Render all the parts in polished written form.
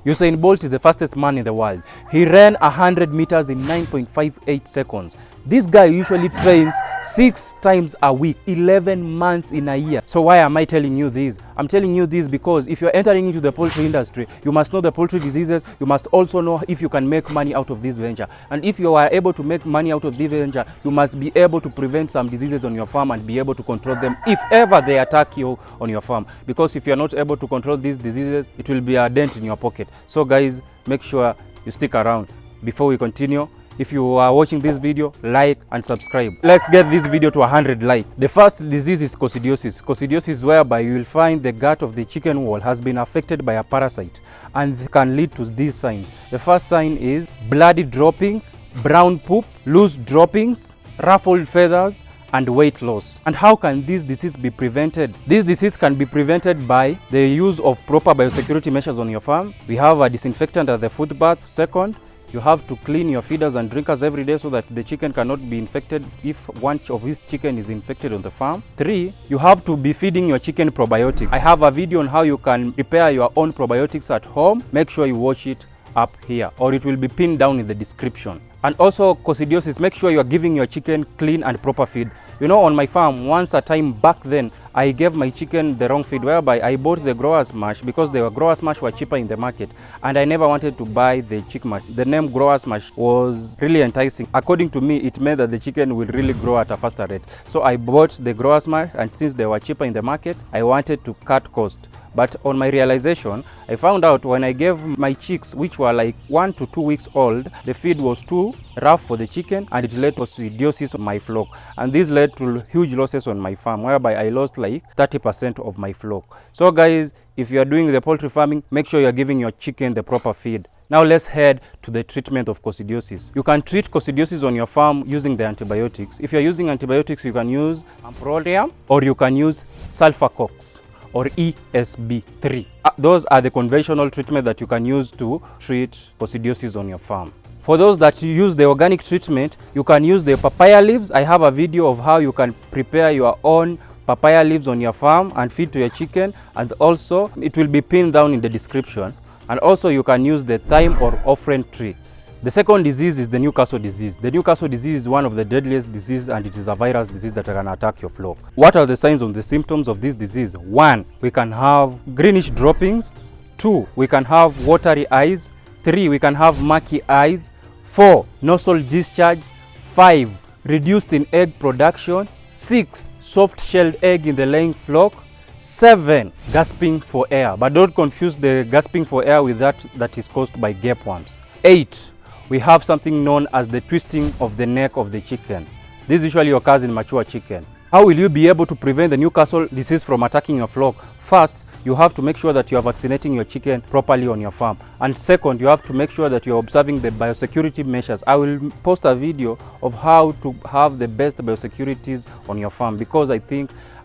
Usain Bolt is the fastest man in the world. He ran 100 meters in 9.58 seconds. This guy usually trains 6 times a week, 11 months in a year. So why am I telling you this? I'm telling you this because if you're entering into the poultry industry, you must know the poultry diseases. You must also know if you can make money out of this venture. And if you are able to make money out of this venture, you must be able to prevent some diseases on your farm and be able to control them if ever they attack you on your farm. Because if you're not able to control these diseases, it will be a dent in your pocket. So guys, make sure you stick around. Before we continue, if you are watching this video, like and subscribe. Let's get this video to 100 likes. The first disease is coccidiosis. Coccidiosis is whereby you will find the gut of the chicken wall has been affected by a parasite and can lead to these signs. The first sign is bloody droppings, brown poop, loose droppings, ruffled feathers, and weight loss. And how can this disease be prevented? This disease can be prevented by the use of proper biosecurity measures on your farm. We have a disinfectant at the food bath. Second, you have to clean your feeders and drinkers every day so that the chicken cannot be infected if one of his chicken is infected on the farm. 3, you have to be feeding your chicken probiotics. I have a video on how you can prepare your own probiotics at home. Make sure you watch it up here, or it will be pinned down in the description. And also coccidiosis, make sure you are giving your chicken clean and proper feed. You know, on my farm, once a time back then, I gave my chicken the wrong feed, whereby I bought the growers mash because the growers mash were cheaper in the market, and I never wanted to buy the chick mash. The name growers mash was really enticing. According to me, it meant that the chicken will really grow at a faster rate. So I bought the growers mash, and since they were cheaper in the market, I wanted to cut cost. But on my realization, I found out when I gave my chicks, which were like 1 to 2 weeks old, the feed was too rough for the chicken, and it led to coccidiosis on my flock. And this led to huge losses on my farm, whereby I lost like 30% of my flock. So guys, if you are doing the poultry farming, make sure you are giving your chicken the proper feed. Now let's head to the treatment of coccidiosis. You can treat coccidiosis on your farm using the antibiotics. If you're using antibiotics, you can use Amprolium, or you can use Sulfacox, or ESB3. Those are the conventional treatment that you can use to treat coccidiosis on your farm. For those that use the organic treatment, you can use the papaya leaves. I have a video of how you can prepare your own papaya leaves on your farm and feed to your chicken, and also it will be pinned down in the description. And also you can use the thyme or offering tree. The second disease is the Newcastle disease. The Newcastle disease is one of the deadliest diseases, and it is a virus disease that can attack your flock. What are the signs and the symptoms of this disease? 1, we can have greenish droppings. 2, we can have watery eyes. 3, we can have murky eyes. 4, nostril discharge. 5, reduced in egg production. 6, soft-shelled egg in the laying flock. 7, gasping for air. But don't confuse the gasping for air with that is caused by gapeworms. 8, we have something known as the twisting of the neck of the chicken. This usually occurs in mature chicken. How will you be able to prevent the Newcastle disease from attacking your flock? First, you have to make sure that you are vaccinating your chicken properly on your farm. And second, you have to make sure that you are observing the biosecurity measures. I will post a video of how to have the best biosecurities on your farm, because I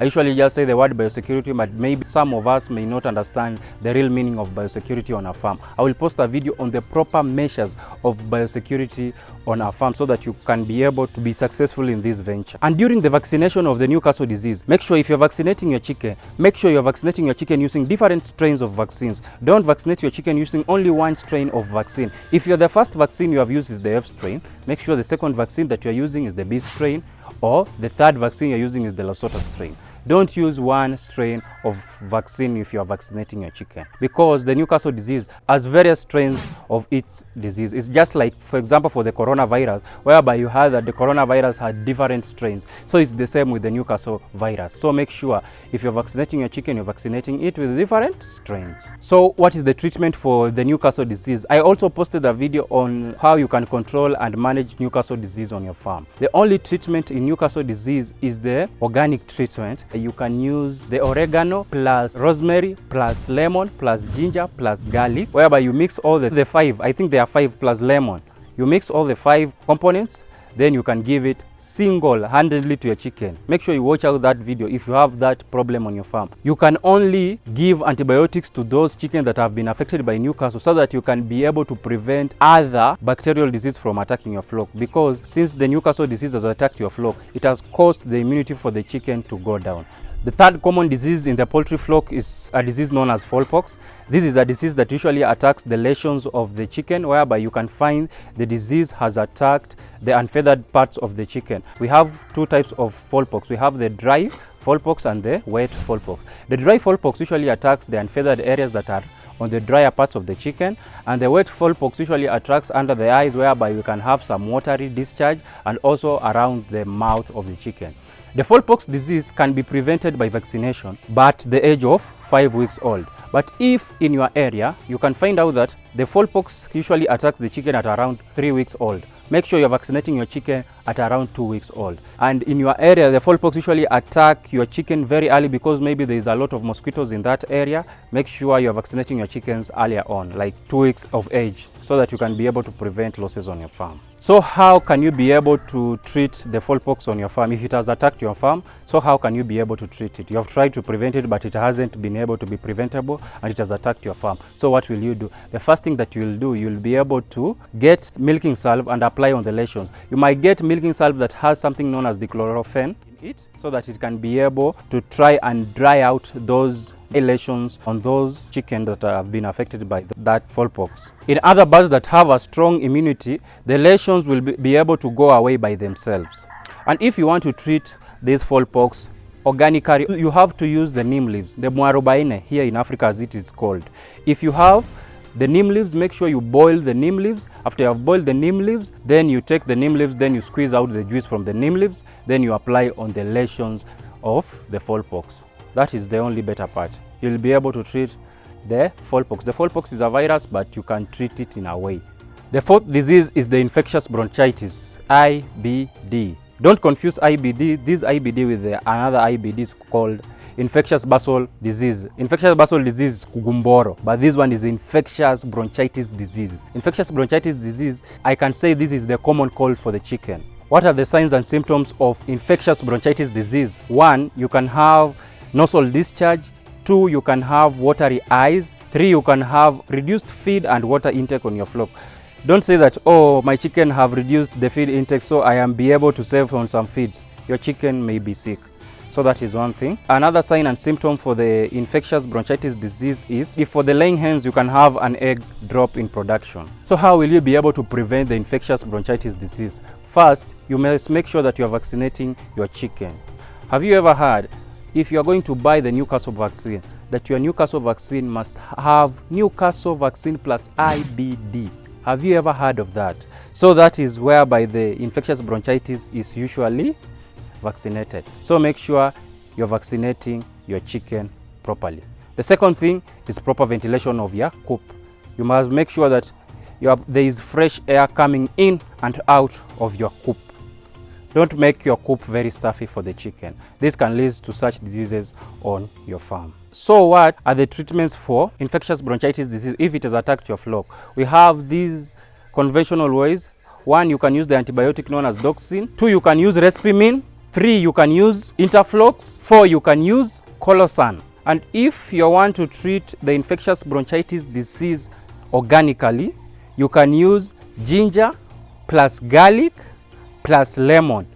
usually just say the word biosecurity, but maybe some of us may not understand the real meaning of biosecurity on our farm. I will post a video on the proper measures of biosecurity on our farm so that you can be able to be successful in this venture. And during the vaccination of the Newcastle disease, make sure if you're vaccinating your chicken, make sure you're vaccinating your chicken using different strains of vaccines. Don't vaccinate your chicken using only one strain of vaccine. If you're the first vaccine you have used is the F strain, make sure the second vaccine that you're using is the B strain, or the third vaccine you're using is the Lesotho strain. Don't use one strain of vaccine if you are vaccinating your chicken, because the Newcastle disease has various strains of its disease. It's just like, for example, for the coronavirus, whereby you heard that the coronavirus had different strains. So it's the same with the Newcastle virus. So make sure if you're vaccinating your chicken, you're vaccinating it with different strains. So what is the treatment for the Newcastle disease? I also posted a video on how you can control and manage Newcastle disease on your farm. The only treatment in Newcastle disease is the organic treatment. You can use the oregano plus rosemary plus lemon plus ginger plus garlic, whereby you mix all the 5, I think there are 5 plus lemon. You mix all the 5 components, then you can give it single-handedly to your chicken. Make sure you watch out that video if you have that problem on your farm. You can only give antibiotics to those chickens that have been affected by Newcastle so that you can be able to prevent other bacterial disease from attacking your flock, because since the Newcastle disease has attacked your flock, it has caused the immunity for the chicken to go down. The third common disease in the poultry flock is a disease known as fowl pox. This is a disease that usually attacks the lesions of the chicken, whereby you can find the disease has attacked the unfeathered parts of the chicken. We have two types of fowl pox. We have the dry fowl pox and the wet fowl pox. The dry fowl pox usually attacks the unfeathered areas that are on the drier parts of the chicken, and the wet fowl pox usually attracts under the eyes, whereby you can have some watery discharge, and also around the mouth of the chicken. The fowl pox disease can be prevented by vaccination at the age of 5 weeks old. But if in your area you can find out that the fowl pox usually attacks the chicken at around 3 weeks old, make sure you're vaccinating your chicken at around 2 weeks old. And in your area, the fowl pox usually attack your chicken very early because maybe there is a lot of mosquitoes in that area. Make sure you're vaccinating your chickens earlier on, like 2 weeks of age, so that you can be able to prevent losses on your farm. So how can you be able to treat the fowl pox on your farm if it has attacked your farm? So how can you be able to treat it? You have tried to prevent it, but it hasn't been able to be preventable and it has attacked your farm. So what will you do? The first thing that you'll do, you'll be able to get milking salve and apply on the lesions. You might get milking salve that has something known as dichlorofen in it, so that it can be able to try and dry out those lesions on those chickens that have been affected by that fowl pox. In other birds that have a strong immunity, the lesions will be able to go away by themselves. And if you want to treat this fowl pox organically, you have to use the neem leaves, the mwarobaine here in Africa as it is called. If you have the neem leaves, make sure you boil the neem leaves. After you have boiled the neem leaves, then you take the neem leaves, then you squeeze out the juice from the neem leaves, then you apply on the lesions of the fowl pox. That is the only better part. You'll be able to treat the fowl pox. The fowl pox is a virus, but you can treat it in a way. The fourth disease is the infectious bronchitis, IBD. Don't confuse IBD, this IBD with another IBD called infectious basal disease. Infectious basal disease is kugumboro, but this one is infectious bronchitis disease. Infectious bronchitis disease, I can say this is the common cold for the chicken. What are the signs and symptoms of infectious bronchitis disease? 1, you can have nasal discharge. 2, you can have watery eyes. 3, you can have reduced feed and water intake on your flock. Don't say that, oh, my chicken have reduced the feed intake, so I am be able to save on some feeds. Your chicken may be sick. So that is one thing. Another sign and symptom for the infectious bronchitis disease is if for the laying hens you can have an egg drop in production. So how will you be able to prevent the infectious bronchitis disease? First, you must make sure that you are vaccinating your chicken. Have you ever heard, if you are going to buy the Newcastle vaccine, that your Newcastle vaccine must have Newcastle vaccine plus IBD? Have you ever heard of that? So that is whereby the infectious bronchitis is usually vaccinated. So make sure you're vaccinating your chicken properly. The second thing is proper ventilation of your coop. You must make sure that there is fresh air coming in and out of your coop. Don't make your coop very stuffy for the chicken. This can lead to such diseases on your farm. So what are the treatments for infectious bronchitis disease if it has attacked your flock? We have these conventional ways. 1, you can use the antibiotic known as doxin. 2, you can use Respimin. 3, you can use Interflox. 4, you can use Colosan. And if you want to treat the infectious bronchitis disease organically, you can use ginger plus garlic plus lemon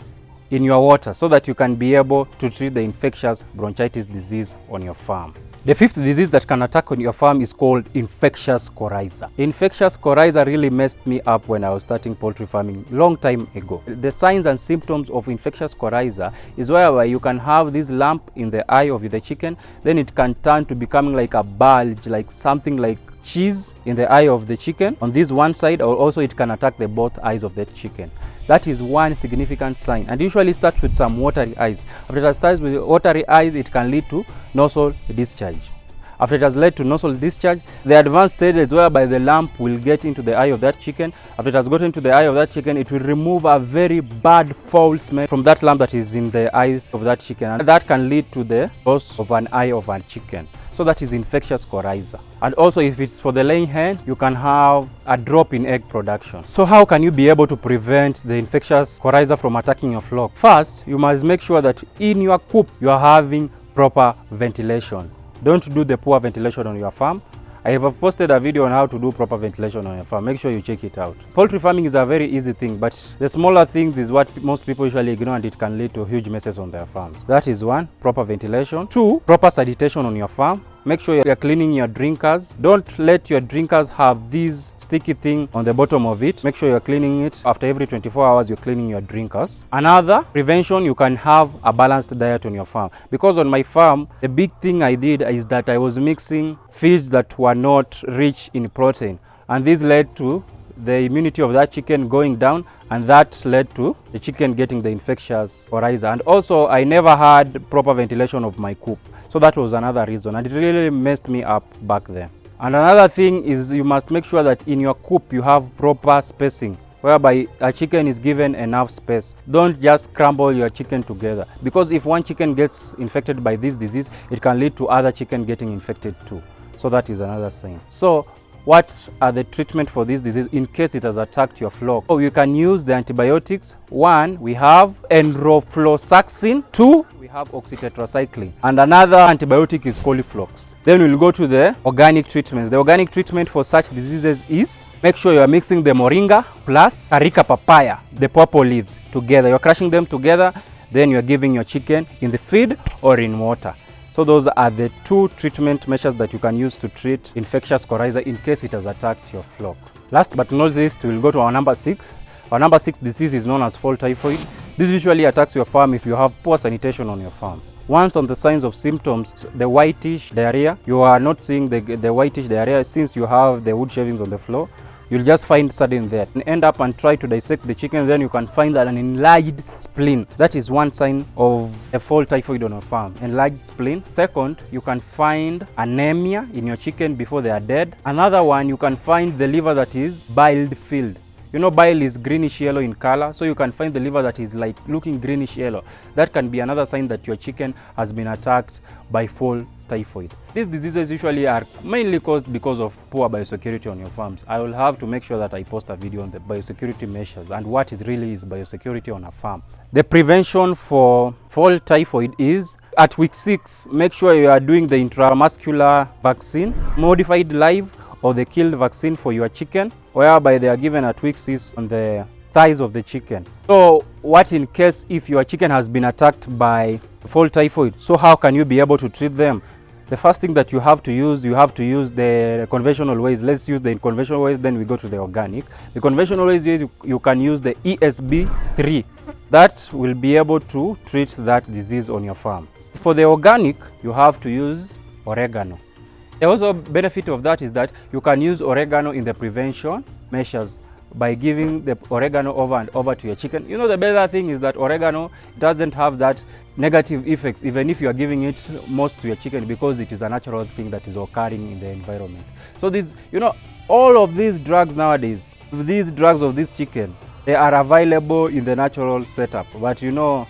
in your water, so that you can be able to treat the infectious bronchitis disease on your farm. The fifth disease that can attack on your farm is called Infectious Coryza. Infectious Coryza really messed me up when I was starting poultry farming long time ago. The signs and symptoms of Infectious Coryza is whereby you can have this lump in the eye of the chicken, then it can turn to becoming like a bulge, like something like cheese in the eye of the chicken on this one side, or also it can attack the both eyes of the chicken. That is one significant sign, and usually starts with some watery eyes. After it starts with watery eyes, it can lead to nasal discharge. After it has led to nasal discharge, the advanced stage is whereby the lump will get into the eye of that chicken. After it has gotten into the eye of that chicken, it will remove a very bad foul smell from that lump that is in the eyes of that chicken, and that can lead to the loss of an eye of a chicken. So that is Infectious Coryza. And also, if it's for the laying hen, you can have a drop in egg production. So how can you be able to prevent the Infectious Coryza from attacking your flock? First, you must make sure that in your coop you are having proper ventilation. Don't do the poor ventilation on your farm. I have posted a video on how to do proper ventilation on your farm. Make sure you check it out. Poultry farming is a very easy thing, but the smaller things is what most people usually ignore, and it can lead to huge messes on their farms. That is 1, proper ventilation. 2, proper sanitation on your farm. Make sure you're cleaning your drinkers. Don't let your drinkers have this sticky thing on the bottom of it. Make sure you're cleaning it. After every 24 hours, you're cleaning your drinkers. Another prevention, you can have a balanced diet on your farm. Because on my farm, the big thing I did is that I was mixing feeds that were not rich in protein. And this led to the immunity of that chicken going down, and that led to the chicken getting the infectious coryza. And also, I never had proper ventilation of my coop. So that was another reason, and it really messed me up back then. And another thing is you must make sure that in your coop you have proper spacing, whereby a chicken is given enough space. Don't just crumble your chicken together, because if one chicken gets infected by this disease, it can lead to other chicken getting infected too. So that is another sign. So what are the treatment for this disease in case it has attacked your flock? So you can use the antibiotics. 1, we have enrofloxacin. 2, we have oxytetracycline. And another antibiotic is Coliflox. Then we'll go to the organic treatments. The organic treatment for such diseases is, make sure you're mixing the moringa plus carica papaya, the purple leaves, together. You're crushing them together, then you're giving your chicken in the feed or in water. So those are the 2 treatment measures that you can use to treat infectious coryza in case it has attacked your flock. Last but not least, we'll go to our number 6. Our number 6 disease is known as Fowl Typhoid. This usually attacks your farm if you have poor sanitation on your farm. Once on the signs of symptoms, the whitish diarrhea, you are not seeing the whitish diarrhea since you have the wood shavings on the floor. You'll just find sudden there and end up and try to dissect the chicken. Then you can find that an enlarged spleen. That is one sign of a Fowl Typhoid on a farm, enlarged spleen. Second, you can find anemia in your chicken before they are dead. Another one, you can find the liver that is biled filled. You know, bile is greenish yellow in color, so you can find the liver that is like looking greenish yellow. That can be another sign that your chicken has been attacked by Fowl Typhoid. These diseases usually are mainly caused because of poor biosecurity on your farms. I will have to make sure that I post a video on the biosecurity measures and what is biosecurity on a farm. The prevention for Fowl Typhoid is, at week 6, make sure you are doing the intramuscular vaccine, modified live or the killed vaccine for your chicken, whereby they are given at week 6 on the thighs of the chicken. So what in case if your chicken has been attacked by Fowl Typhoid? So how can you be able to treat them? The first thing that you have to use the conventional ways. Let's use the conventional ways, then we go to the organic. The conventional ways, you can use the ESB3. That will be able to treat that disease on your farm. For the organic, you have to use oregano. The also benefit of that is that you can use oregano in the prevention measures by giving the oregano over and over to your chicken. You know, the better thing is that oregano doesn't have that negative effects even if you are giving it most to your chicken, because it is a natural thing that is occurring in the environment. So this, you know, all of these drugs nowadays, these drugs of this chicken, they are available in the natural setup. But you know,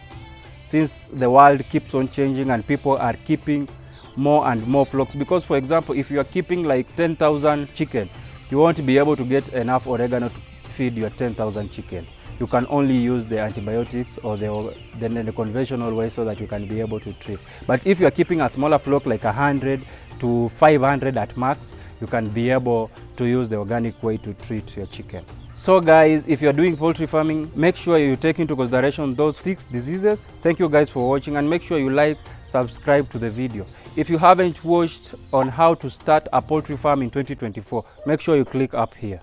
since the world keeps on changing and people are keeping more and more flocks, because for example, if you are keeping like 10,000 chicken, you won't be able to get enough oregano to feed your 10,000 chicken. You can only use the antibiotics or the conventional way so that you can be able to treat. But if you are keeping a smaller flock like 100 to 500 at max, you can be able to use the organic way to treat your chicken. So guys, if you're doing poultry farming, make sure you take into consideration those 6 diseases. Thank you guys for watching, and make sure you like, subscribe to the video. If you haven't watched on how to start a poultry farm in 2024, make sure you click up here.